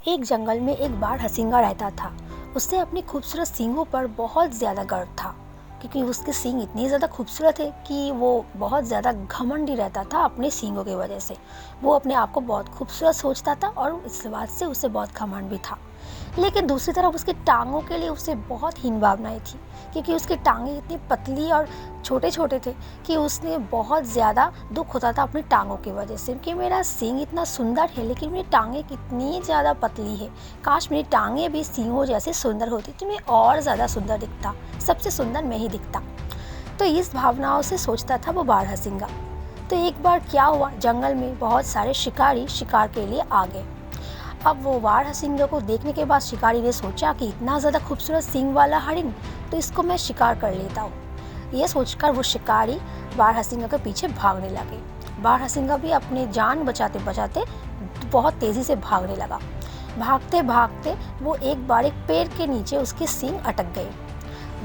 एक जंगल में एक बार हसींगा रहता था। उसे अपनी खूबसूरत सींगों पर बहुत ज़्यादा गर्व था, क्योंकि उसके सींग इतने ज़्यादा खूबसूरत थे कि वो बहुत ज़्यादा घमंडी रहता था अपने सींगों की वजह से। वो अपने आप को बहुत खूबसूरत सोचता था और इस बात से उसे बहुत घमंड भी था। लेकिन दूसरी तरफ उसकी टांगों के लिए उसे बहुत हीन भावनाएं थी, क्योंकि उसकी टांगें इतनी पतली और छोटे छोटे थे कि उसने बहुत ज़्यादा दुख होता था अपनी टांगों की वजह से कि मेरा सींग इतना सुंदर है लेकिन मेरी टांगें कितनी ज़्यादा पतली है। काश मेरी टांगें भी सींगों जैसे सुंदर होती तो मैं और ज़्यादा सुंदर दिखता, सबसे सुंदर मैं ही दिखता। तो इस भावनाओं से सोचता था वो बारहसिंगा। तो एक बार क्या हुआ, जंगल में बहुत सारे शिकारी शिकार के लिए आ गए। अब वो बारहसिंगा को देखने के बाद शिकारी ने सोचा कि इतना ज़्यादा खूबसूरत सींग वाला हरिन, तो इसको मैं शिकार कर लेता हूँ। ये सोचकर वो शिकारी बारहसिंगा के पीछे भागने लगे। बारहसिंगा भी अपनी जान बचाते बचाते बहुत तेज़ी से भागने लगा। भागते भागते वो एक बार एक पेड़ के नीचे उसके सींग अटक गए।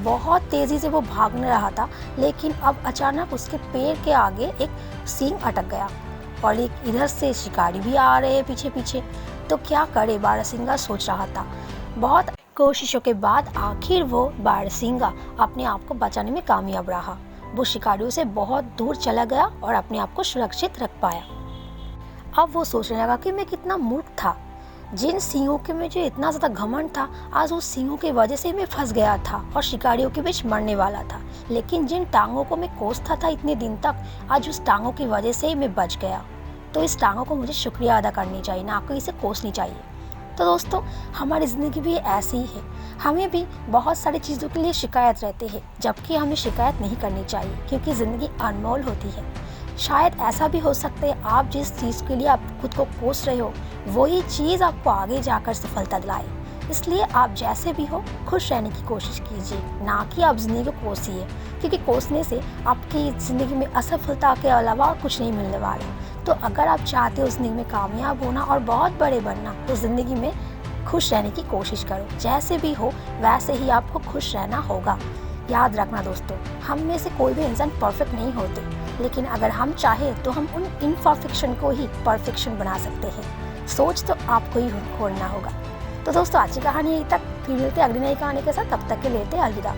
बहुत तेज़ी से वो भागने रहा था, लेकिन अब अचानक उसके पेड़ के आगे एक सींग अटक गया और एक इधर से शिकारी भी आ रहे हैं पीछे पीछे। तो क्या करे, बारहसिंगा सोच रहा था। बहुत कोशिशों के बाद आखिर वो बारहसिंगा अपने आप को बचाने में कामयाब रहा। वो शिकारियों से बहुत दूर चला गया और अपने आप को सुरक्षित रख पाया। अब वो सोचने लगा कि मैं कितना मूर्ख था, जिन सींगों के मुझे इतना ज़्यादा घमंड था, आज उस सींगों की वजह से मैं फंस गया था और शिकारियों के बीच मरने वाला था। लेकिन जिन टांगों को मैं कोसता था इतने दिन तक, आज उस टांगों की वजह से ही मैं बच गया। तो इस टांगों को मुझे शुक्रिया अदा करनी चाहिए, ना कि इसे कोसनी चाहिए। तो दोस्तों, हमारी ज़िंदगी भी ऐसी ही है। हमें भी बहुत सारी चीज़ों के लिए शिकायत रहती है, जबकि हमें शिकायत नहीं करनी चाहिए, क्योंकि ज़िंदगी अनमोल होती है। शायद ऐसा भी हो सकता है आप जिस चीज़ के लिए आप खुद को कोस रहे हो, वही चीज़ आपको आगे जाकर सफलता दिलाए। इसलिए आप जैसे भी हो खुश रहने की कोशिश कीजिए, ना कि आप ज़िंदगी को कोसिए, क्योंकि कोसने से आपकी ज़िंदगी में असफलता के अलावा और कुछ नहीं मिलने वाला। तो अगर आप चाहते हो ज़िंदगी में कामयाब होना और बहुत बड़े बनना, तो ज़िंदगी में खुश रहने की कोशिश करो। जैसे भी हो वैसे ही आपको खुश रहना होगा। याद रखना दोस्तों, हम में से कोई भी इंसान परफेक्ट नहीं होते, लेकिन अगर हम चाहें तो हम उन इनपरफेक्शन को ही परफेक्शन बना सकते हैं। सोच तो आपको ही खोलना होगा। तो दोस्तों, आज की कहानी यहीं तक। फिर मिलते हैं अगली नई कहानी के साथ। तब तक के लिए अलविदा।